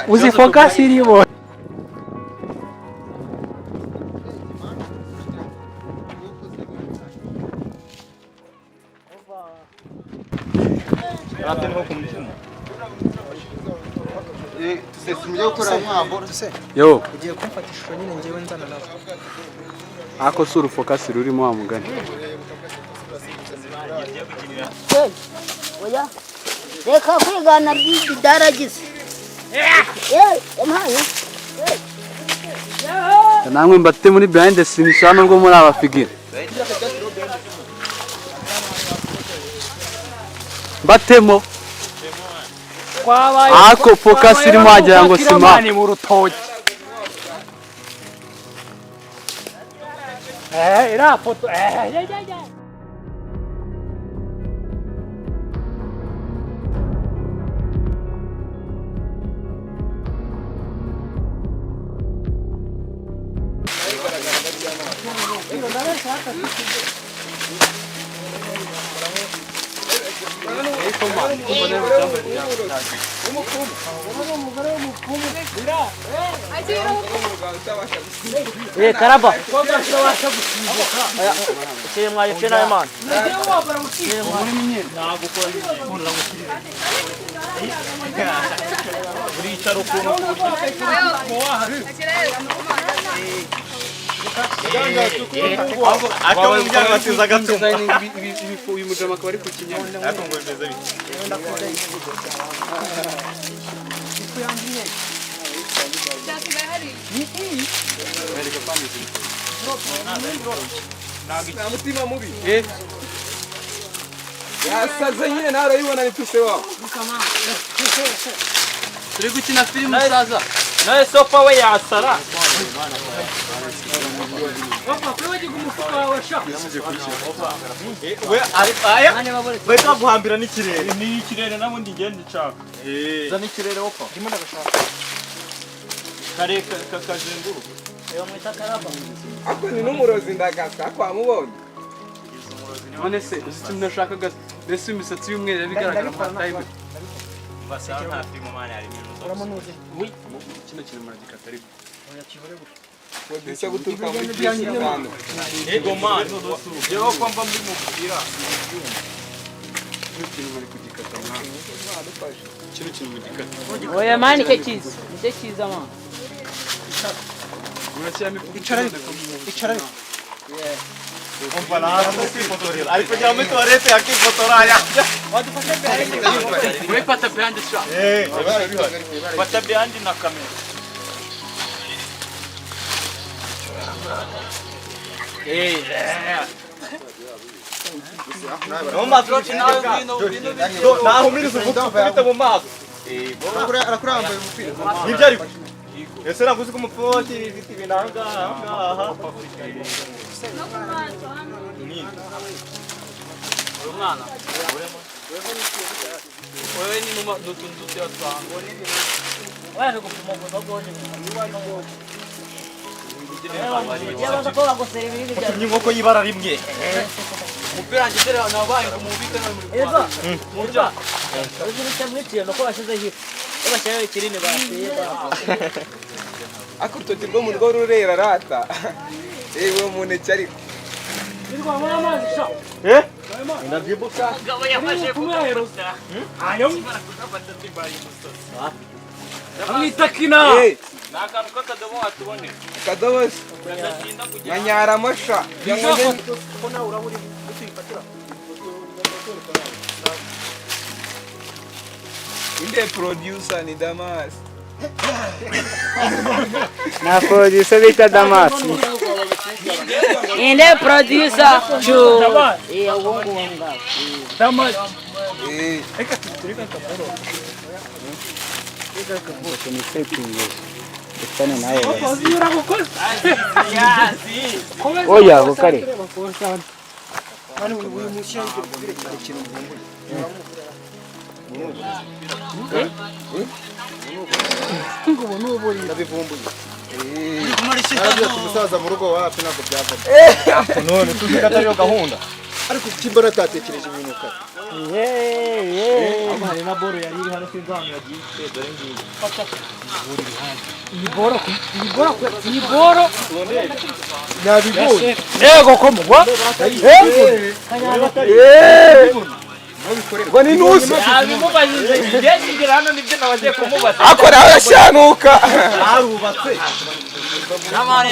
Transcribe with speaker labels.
Speaker 1: Uzi focus irimo. Yo
Speaker 2: ugiye kumfata ishusho nyine ngewe nzana nazo
Speaker 1: ako suru focus rurimo wa mugani
Speaker 3: oya reka kwigana bidaragize
Speaker 1: namwe mbate muri behind the scenes hano ngo muri abafigira batemo ako focus irimo agira ngo sima
Speaker 2: mu rutoki ira foto
Speaker 4: karaba kiri mwaje cena y'Imana uricara ukuntu
Speaker 1: akaba umujyana batiza agatuma uyu mujama akaba ari ku kinyama ariko ngo bimeze bite
Speaker 2: mutima mubi yasaze nyine narayibona nituse wao
Speaker 1: turi gukina filime saza
Speaker 4: nawe sofa we yasara
Speaker 1: we aya
Speaker 4: beka guhambira n'ikirere ni ikirere nabo ndigende nshaka zana ikirere wopa ndimo ndagashaka kare kazenguruka ewa mwita karaba
Speaker 2: ako ni n'umurozi ndagasa kwa mubonye
Speaker 1: none se uzi nashaka gas mbese imisatsi y'umweru bigaragara mu time
Speaker 4: basa nta filime mane ari mintu
Speaker 2: uramunuze
Speaker 1: oui kino kintu maragikata ariko
Speaker 2: oya kibore gusa kodise guturuka mu cy'itanu
Speaker 4: ego man yo kwamba muri mubwira
Speaker 1: kino kintu mari kugikata mwa kino kintu mugikata
Speaker 3: oya mani ke kiza man
Speaker 1: urashyiramo
Speaker 2: icara
Speaker 4: umva nara fotorera ariko cyangwa tuarete akifotoraya
Speaker 1: urepata behind the shot
Speaker 4: fata behind na kamera no matrochi naho mirizo gukubita mu maso
Speaker 2: arakurambaye umupira
Speaker 4: nibyo ariko ese navuze ko umupfoti ibiti binanga aha
Speaker 1: umwana wewe ni mama dutunduti atwango
Speaker 3: waje gupima ngo bagone yabaza ko bagosera ibiri bya
Speaker 4: inkoko y'ibara rimwe
Speaker 1: umupira ngitera nabaye ngo mubike no muri
Speaker 3: eva muja uzi nitamwitiye no ko bashize hiyo bashaye ikirine basiye
Speaker 2: ako urutoki rwo mu rugo rurera rata ewe umuneke ariko
Speaker 3: irwa muri amazi sha
Speaker 4: ndabyibuka
Speaker 3: ngabo yafashe kumweruza ayo
Speaker 1: amwita kina
Speaker 4: nakantu kakadobo atubone
Speaker 2: kadobo manyara amasha inde producer ni Damas
Speaker 1: na producer bita Damas
Speaker 3: inde producer chu wongo wanga
Speaker 1: Damas
Speaker 2: reka tureka kaporo
Speaker 1: reka kaporo ni setting Estane nawe
Speaker 2: opozira gukoza
Speaker 1: oya gukare
Speaker 2: kandi uyu mushya yiko kubirekera ikintu mbumbuye ngo nubo ndabivumbuye Nabyo tumusaza mu rugo wapi ntabwo byavamo.
Speaker 4: none tuzi ko atariyo gahunda
Speaker 2: Ariko kimbona atatekereje ibintu kare.
Speaker 3: Hari na boro yari iri hano sinzi ahantu yagiye dore ngiyi. Iyi boro
Speaker 2: Nabibonye.
Speaker 3: yego ko mugwa
Speaker 2: Ngo ni nusi.
Speaker 3: abimubajije njye ngira hano nibyo nabagiye kumubaza
Speaker 2: Akora yashanuka.
Speaker 3: yamani